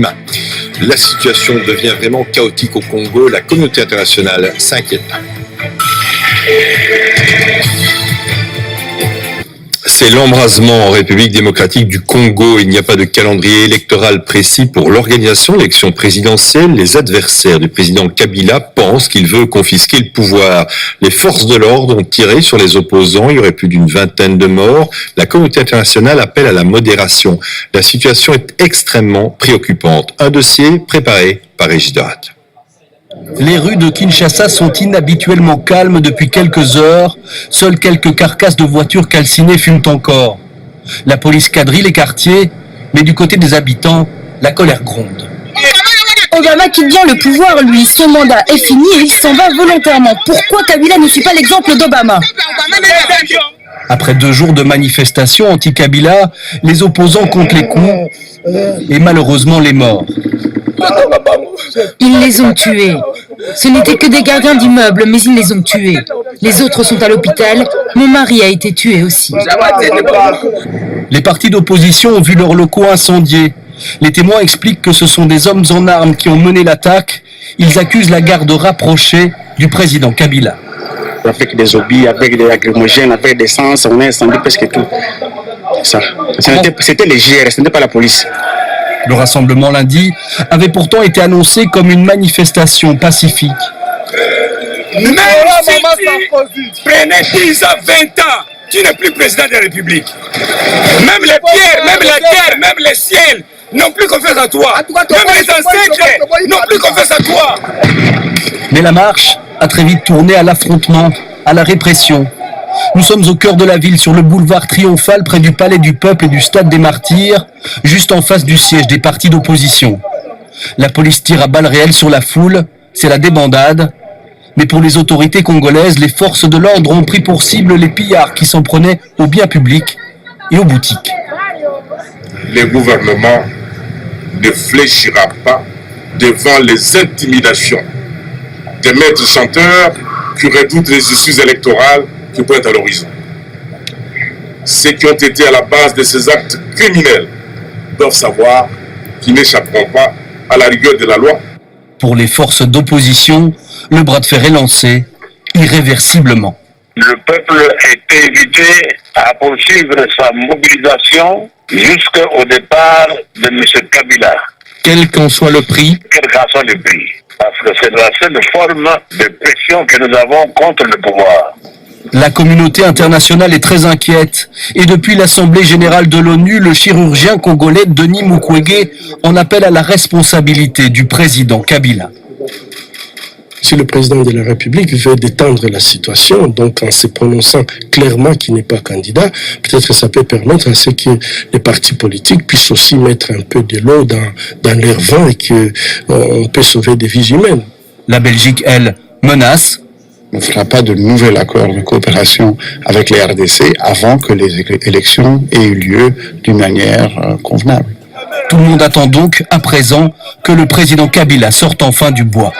La situation devient vraiment chaotique au Congo. La communauté internationale s'inquiète. C'est l'embrasement en République démocratique du Congo. Il n'y a pas de calendrier électoral précis pour l'organisation de l'élection présidentielle. Les adversaires du président Kabila pensent qu'il veut confisquer le pouvoir. Les forces de l'ordre ont tiré sur les opposants. Il y aurait plus d'une vingtaine de morts. La communauté internationale appelle à la modération. La situation est extrêmement préoccupante. Un dossier préparé par Régis Dorat. Les rues de Kinshasa sont inhabituellement calmes depuis quelques heures. Seules quelques carcasses de voitures calcinées fument encore. La police quadrille les quartiers, mais du côté des habitants, la colère gronde. Obama quitte bien le pouvoir, lui. Son mandat est fini et il s'en va volontairement. Pourquoi Kabila ne suit pas l'exemple d'Obama ? Après 2 jours de manifestations anti-Kabila, les opposants comptent les coups et malheureusement les morts. Ils les ont tués. Ce n'étaient que des gardiens d'immeubles, mais ils les ont tués. Les autres sont à l'hôpital. Mon mari a été tué aussi. Les partis d'opposition ont vu leurs locaux incendiés. Les témoins expliquent que ce sont des hommes en armes qui ont mené l'attaque. Ils accusent la garde rapprochée du président Kabila. Avec des obus, avec des lacrymogènes, avec des sens, on a incendié presque tout. Ça. C'était les GR, ce n'était pas la police. Le rassemblement lundi avait pourtant été annoncé comme une manifestation pacifique. Même si tu prenais 10 à 20 ans, tu n'es plus président de la République. Même les pierres, même la terre, même les ciels n'ont plus confiance en toi. Même les ancêtres n'ont plus confiance en toi. Mais la marche a très vite tourné à l'affrontement, à la répression. Nous sommes au cœur de la ville, sur le boulevard Triomphal, près du Palais du Peuple et du Stade des Martyrs, juste en face du siège des partis d'opposition. La police tire à balles réelles sur la foule, c'est la débandade. Mais pour les autorités congolaises, les forces de l'ordre ont pris pour cible les pillards qui s'en prenaient aux biens publics et aux boutiques. Le gouvernement ne fléchira pas devant les intimidations des maîtres chanteurs qui redoutent les issues électorales qui pointent à l'horizon. Ceux qui ont été à la base de ces actes criminels doivent savoir qu'ils n'échapperont pas à la rigueur de la loi. Pour les forces d'opposition, le bras de fer est lancé irréversiblement. Le peuple est invité à poursuivre sa mobilisation jusqu'au départ de M. Kabila. Quel qu'en soit le prix. Quel qu'en soit le prix. Parce que c'est la seule forme de pression que nous avons contre le pouvoir. La communauté internationale est très inquiète. Et depuis l'Assemblée générale de l'ONU, le chirurgien congolais Denis Mukwege en appelle à la responsabilité du président Kabila. Si le président de la République veut détendre la situation, donc en se prononçant clairement qu'il n'est pas candidat, peut-être que ça peut permettre à ce que les partis politiques puissent aussi mettre un peu de l'eau dans leur vin et qu'on peut sauver des vies humaines. La Belgique, elle, menace. On ne fera pas de nouvel accord de coopération avec les RDC avant que les élections aient eu lieu d'une manière convenable. Tout le monde attend donc, à présent, que le président Kabila sorte enfin du bois.